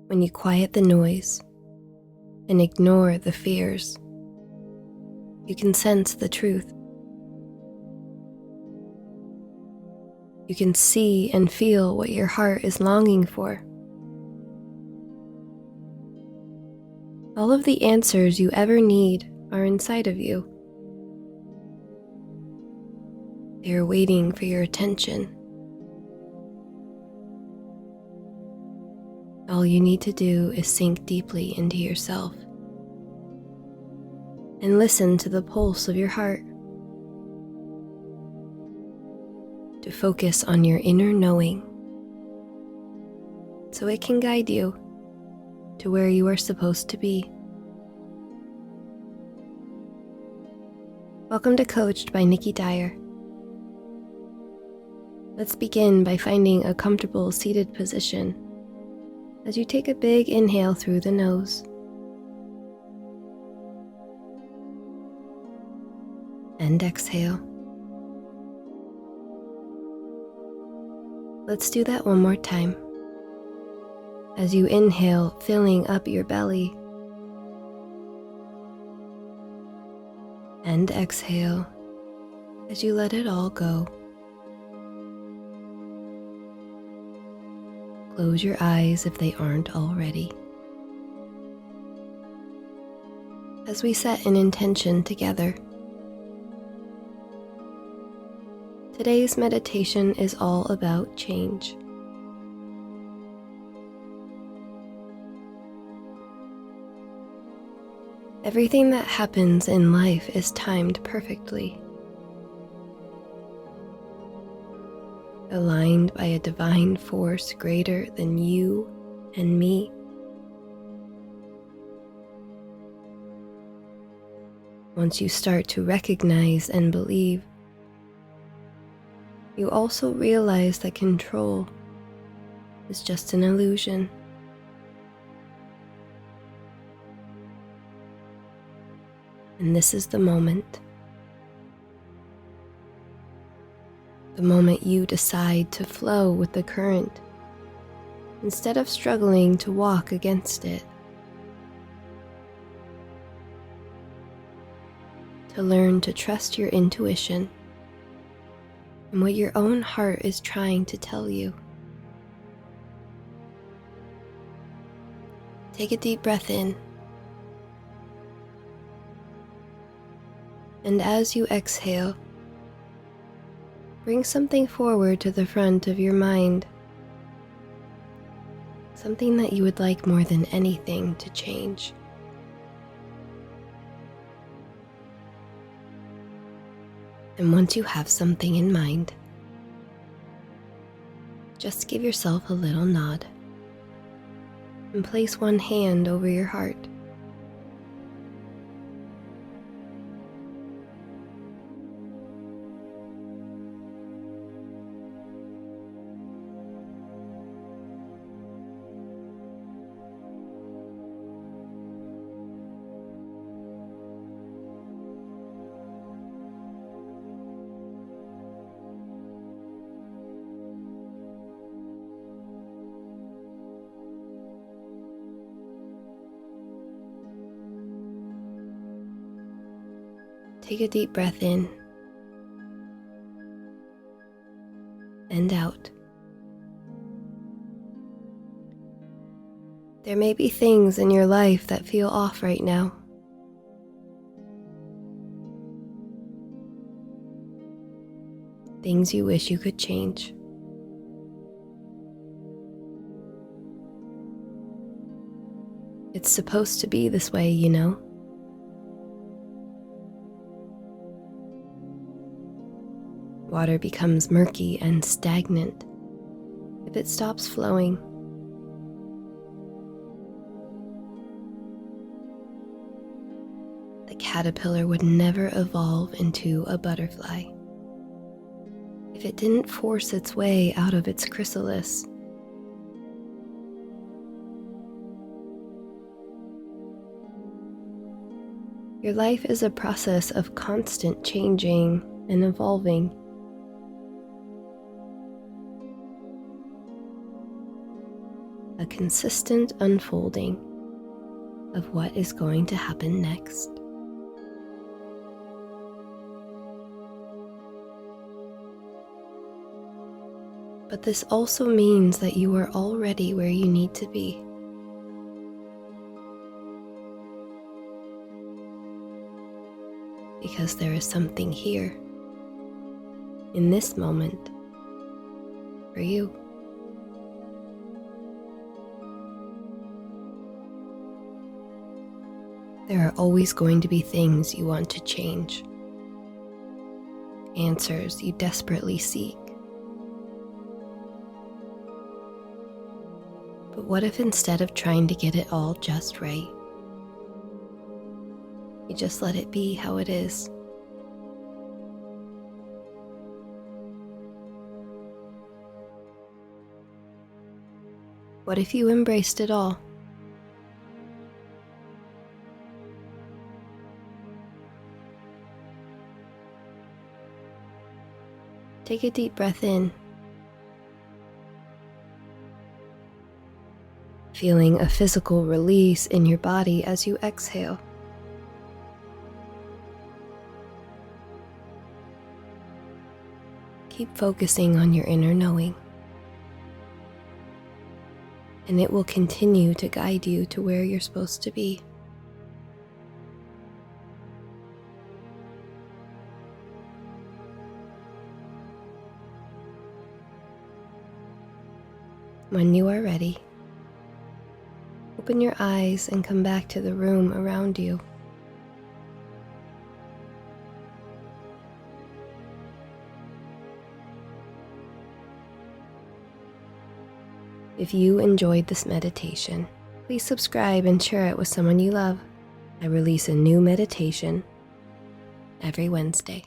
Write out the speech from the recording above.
When you quiet the noise and ignore the fears, you can sense the truth. You can see and feel what your heart is longing for. All of the answers you ever need are inside of you. They are waiting for your attention. All you need to do is sink deeply into yourself and listen to the pulse of your heart. To focus on your inner knowing so it can guide you to where you are supposed to be. Welcome to Coached by Nikki Dyer. Let's begin by finding a comfortable seated position as you take a big inhale through the nose and exhale. Let's do that one more time. As you inhale, filling up your belly, and exhale as you let it all go. Close your eyes if they aren't already. As we set an intention together, today's meditation is all about change. Everything that happens in life is timed perfectly, aligned by a divine force greater than you and me. Once you start to recognize and believe, you also realize that control is just an illusion. And this is the moment you decide to flow with the current instead of struggling to walk against it. To learn to trust your intuition and what your own heart is trying to tell you. Take a deep breath in. And as you exhale, bring something forward to the front of your mind. Something that you would like more than anything to change. And once you have something in mind, just give yourself a little nod and place one hand over your heart. Take a deep breath in and out. There may be things in your life that feel off right now. Things you wish you could change. It's supposed to be this way, you know. Water becomes murky and stagnant if it stops flowing. The caterpillar would never evolve into a butterfly if it didn't force its way out of its chrysalis. Your life is a process of constant changing and evolving. a consistent unfolding of what is going to happen next. But this also means that you are already where you need to be. Because there is something here, in this moment, for you. There are always going to be things you want to change, answers you desperately seek. But what if instead of trying to get it all just right, you just let it be how it is? What if you embraced it all? Take a deep breath in, feeling a physical release in your body as you exhale. Keep focusing on your inner knowing, and it will continue to guide you to where you're supposed to be. When you are ready, open your eyes and come back to the room around you. If you enjoyed this meditation, please subscribe and share it with someone you love. I release a new meditation every Wednesday.